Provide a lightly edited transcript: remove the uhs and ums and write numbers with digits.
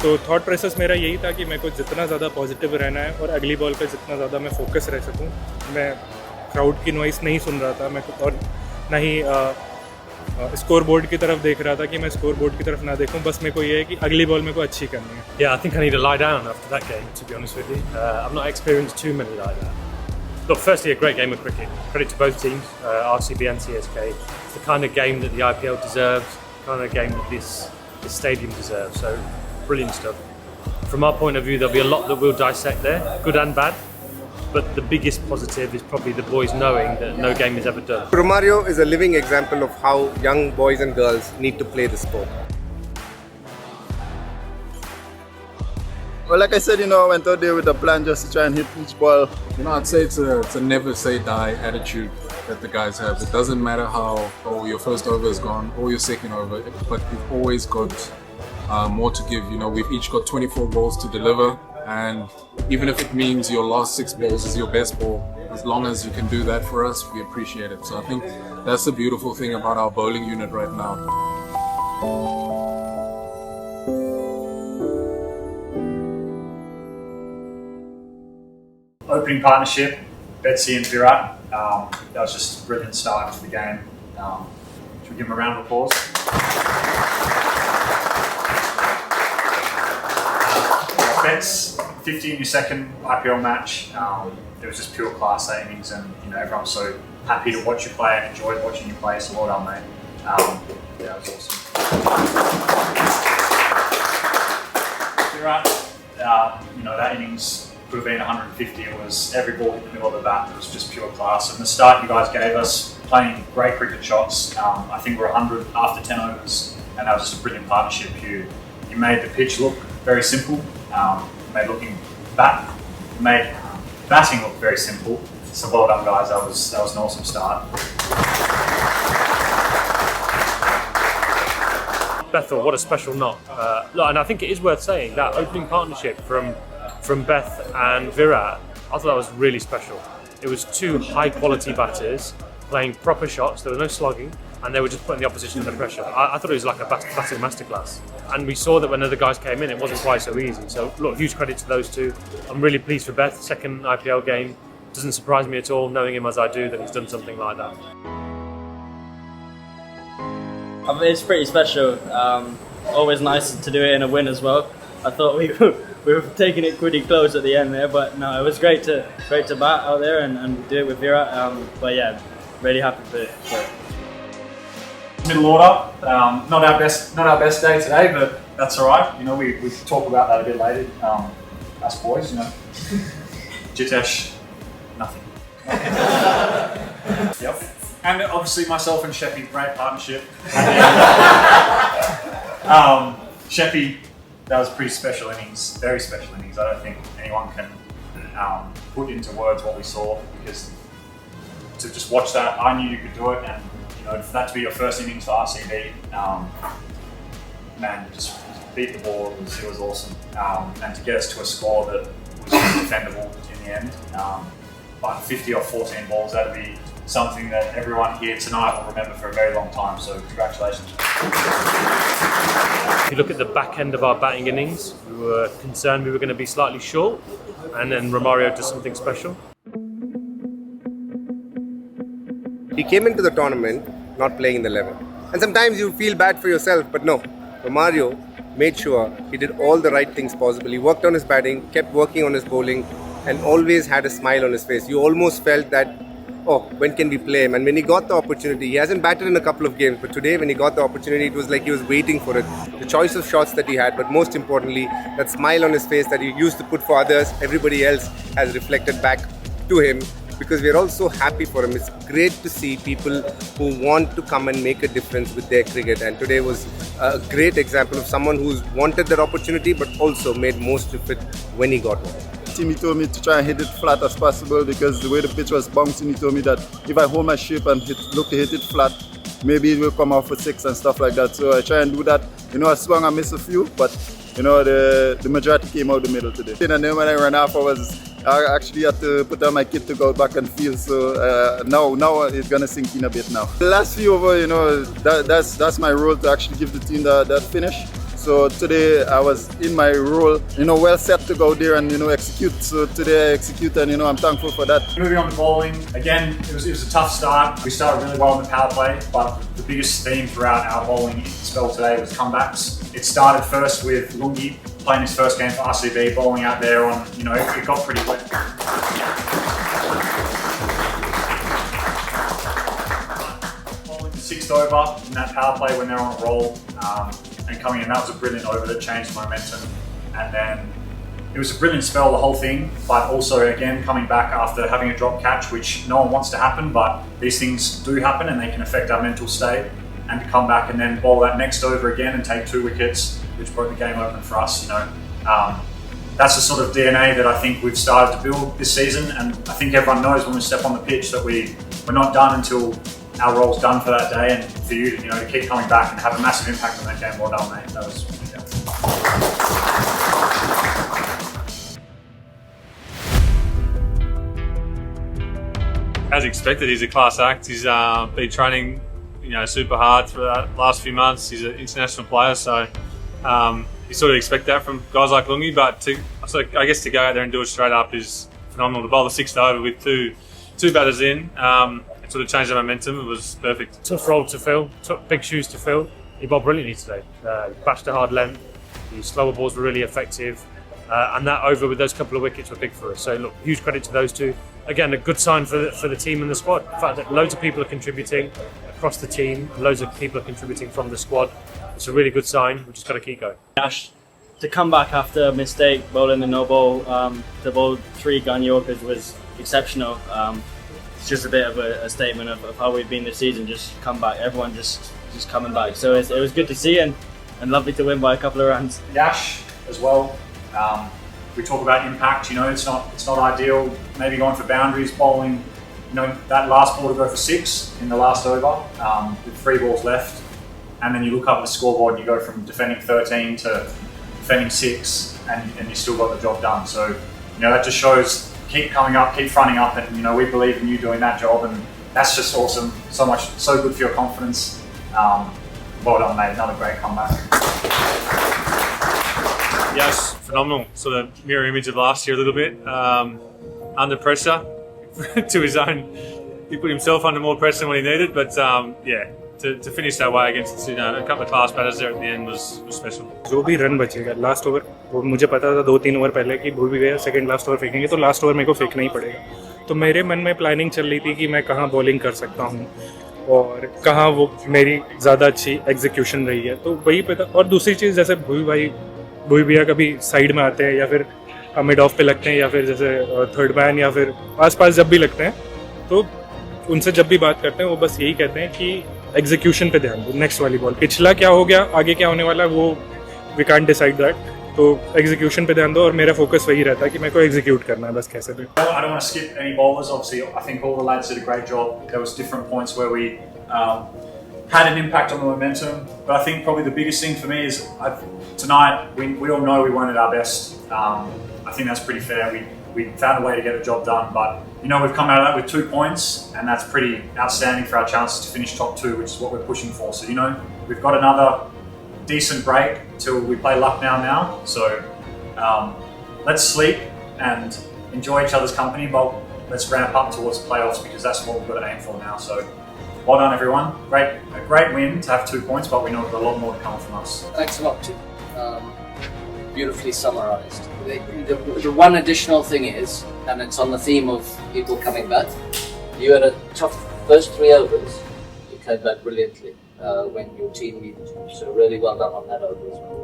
तो thought process मेरा यही था कि मेरे को जितना ज़्यादा पॉजिटिव रहना है और अगली बॉल पे जितना ज़्यादा मैं फोकस रह सकूं। मैं क्राउड की नॉइस नहीं सुन रहा था मैं और ना ही स्कोर बोर्ड की तरफ देख रहा था कि मैं स्कोर बोर्ड की तरफ ना देखूं। बस मेरे को ये है कि अगली बॉल मेरे को अच्छी करनी है। Yeah, I think I need to lie down after that game, to be honest with you. I've not experienced too many like that. Look, firstly, a great game of cricket. Credit to both teams, RCB and CSK. It's the kind of game that the IPL deserves, the kind of game that this stadium deserves. So, brilliant stuff. From our point of view, there'll be a lot that we'll dissect there, good and bad. But the biggest positive is probably the boys knowing that no game is ever done. Romario is a living example of how young boys and girls need to play the sport. Well, like I said, I went out there with a plan just to try and hit each ball. I'd say it's a never say die attitude that the guys have. It doesn't matter how your first over is gone or your second over, but you've always got more to give. We've each got 24 balls to deliver, and even if it means your last 6 balls is your best ball, as long as you can do that for us, we appreciate it. So I think that's the beautiful thing about our bowling unit right now. Opening partnership, Betsy and 𝘠𝘢𝘴𝘶. That was just a brilliant start to the game. Should we give them a round of applause? Bets, 50 in your second IPL match. It was just pure class innings, and everyone was so happy to watch you play and enjoyed watching you play. So well done, mate. Yeah, it was awesome. 𝘠𝘢𝘴𝘶, that innings could have been 150. It was every ball in the middle of the bat. It was just pure class. And the start you guys gave us, playing great cricket shots. I think we're 100 after 10 overs, and that was just a brilliant partnership. You made the pitch look very simple. Made batting look very simple. So well done, guys. That was an awesome start. Bethel, what a special knock. And I think it is worth saying that opening partnership from Beth and 𝘠𝘢𝘴𝘶, I thought that was really special. It was 2 high quality batters playing proper shots. There was no slogging, and they were just putting the opposition under pressure. I thought it was like a batting masterclass. And we saw that when other guys came in, it wasn't quite so easy. So look, huge credit to those two. I'm really pleased for Beth. Second IPL game. Doesn't surprise me at all, knowing him as I do, that he's done something like that. It's pretty special. Always nice to do it in a win as well. I thought we were taking it pretty close at the end there, but no, it was great to bat out there and do it with 𝘠𝘢𝘴𝘶. But yeah, really happy for it. Middle order, not our best day today, but that's all right. We can talk about that a bit later. Us boys, Jitesh, nothing. Yep. And obviously myself and 𝘱𝘹𝑦, great partnership. 𝘱𝘹𝑦, that was pretty special innings, very special innings. I don't think anyone can put into words what we saw, because to just watch that, I knew you could do it, and for that to be your first innings for RCB, man, just beat the ball. It was awesome, and to get us to a score that was defendable in the end. But 50 or 14 balls, that'd be something that everyone here tonight will remember for a very long time. So congratulations. If you look at the back end of our batting innings, we were concerned we were going to be slightly short, and then Romario does something special. He came into the tournament not playing in the 11. And sometimes you feel bad for yourself, but no. Romario made sure he did all the right things possible. He worked on his batting, kept working on his bowling, and always had a smile on his face. You almost felt that, when can we play him? And when he got the opportunity, he hasn't batted in a couple of games, but today when he got the opportunity, it was like he was waiting for it. The choice of shots that he had, but most importantly, that smile on his face that he used to put for others, everybody else has reflected back to him, because we are all so happy for him. It's great to see people who want to come and make a difference with their cricket, and today was a great example of someone who's wanted that opportunity but also made most of it when he got one. He told me to try and hit it flat as possible, because the way the pitch was bouncing, he told me that if I hold my shape and look to hit it flat, maybe it will come out for 6 and stuff like that. So I try and do that. I swung and missed a few, but the majority came out the middle today. And then when I ran off, I was I actually had to put on my kit to go back and field. So now it's gonna sink in a bit now. The last few over, you know, that's my role to actually give the team that finish. So today I was in my role, you know, well set to go there and, you know, execute. So today I execute, and, you know, I'm thankful for that. Moving on to bowling, again, it was a tough start. We started really well in the power play, but the biggest theme throughout our bowling spell today was comebacks. It started first with 𝘭𝘪𝘴𝘵 playing his first game for RCB, bowling out there on, you know, it got pretty wet. Bowling the 6th over in that power play when they're on a roll. And coming in, that was a brilliant over that changed momentum. And then it was a brilliant spell, the whole thing, but also again, coming back after having a drop catch, which no one wants to happen, but these things do happen and they can affect our mental state. And to come back and then bowl that next over again and take 2 wickets, which broke the game open for us, you know. That's the sort of DNA that I think we've started to build this season, and I think everyone knows when we step on the pitch that we're not done until our role's done for that day, and for you, you know, to keep coming back and have a massive impact on that game. Well done, mate. That was, As expected, he's a class act. He's been training, you know, super hard for the last few months. He's an international player, so you sort of expect that from guys like 𝘭𝘪𝘴𝘵. But I guess to go out there and do it straight up is phenomenal. To bowl the 6th over with two batters in, it sort of changed the momentum. It was perfect. Tough role to fill, tough big shoes to fill. He bowled brilliantly today. He bashed a hard length. The slower balls were really effective, and that over with those couple of wickets were big for us. So look, huge credit to those two. Again, a good sign for the team and the squad. The fact that loads of people are contributing across the team, loads of people are contributing from the squad. It's a really good sign. We've just got to keep going. Ash, to come back after a mistake, bowling the no ball, to bowl 3 𝘠𝑚𝐬𝑡 was exceptional. It's just a bit of a statement of how we've been this season. Just come back, everyone just coming back. So it was good to see and lovely to win by a couple of runs. Yash as well. We talk about impact. You know, it's not ideal. Maybe going for boundaries, bowling. You know, that last ball to go for 6 in the last over with 3 balls left, and then you look up at the scoreboard and you go from defending 13 to defending 6, and you still got the job done. So, you know, that just shows keep coming up, keep fronting up, and, you know, we believe in you doing that job, and that's just awesome. So good for your confidence. Well done, mate. Another great comeback. Yes, phenomenal. Sort of mirror image of last year a little bit. Under pressure, to his own, he put himself under more pressure than what he needed. But yeah, to finish that way against, you know, a couple of class batters there at the end was special. जो भी run बचेगा last over, वो मुझे पता था 2-3 over पहले कि भूल भी गया सेकंड लास्ट ओवर फेंकेंगे तो लास्ट ओवर मेरे को फेंकना ही पड़ेगा. तो मेरे मन में प्लानिंग चल रही थी कि मैं कहाँ बॉलिंग कर सकता हूँ और कहाँ वो मेरी ज़्यादा अच्छी एग्जीक्यूशन रही है. तो वही पता. और दूसरी चीज़, जैसे भूई भैया कभी साइड में आते हैं या फिर मिड ऑफ पे लगते हैं या फिर जैसे 3rd मैन या फिर आसपास जब भी लगते हैं, तो उनसे जब भी बात करते हैं वो बस यही कहते हैं कि एग्जीक्यूशन पे ध्यान दो. नेक्स्ट वाली बॉल, पिछला क्या हो गया, आगे क्या होने वाला है, वो वी कांट डिसाइड दैट. तो एग्जीक्यूशन पे ध्यान दो और मेरा फोकस वही रहता है कि मेरे को एग्जीक्यूट करना है बस कैसे भी. I don't want to skip any bowlers. Obviously, I think all the lads did a great job. There was different points where we had an impact on the momentum, but I think probably the biggest thing for me is tonight we all know we weren't at our best. I think that's pretty fair. We found a way to get the job done, but you know, we've come out of that with 2 points, and that's pretty outstanding for our chances to finish top 2, which is what we're pushing for. So, you know, we've got another decent break till we play Lucknow now. So let's sleep and enjoy each other's company, but let's ramp up towards the playoffs because that's what we've got to aim for now. So well done, everyone. A great win to have 2 points, but we know we've got a lot more to come from us. Thanks a lot, Tim. Beautifully summarised. The one additional thing is, and it's on the theme of people coming back, you had a tough first 3 overs. You came back brilliantly when your team needed you. So really well done on that over as well.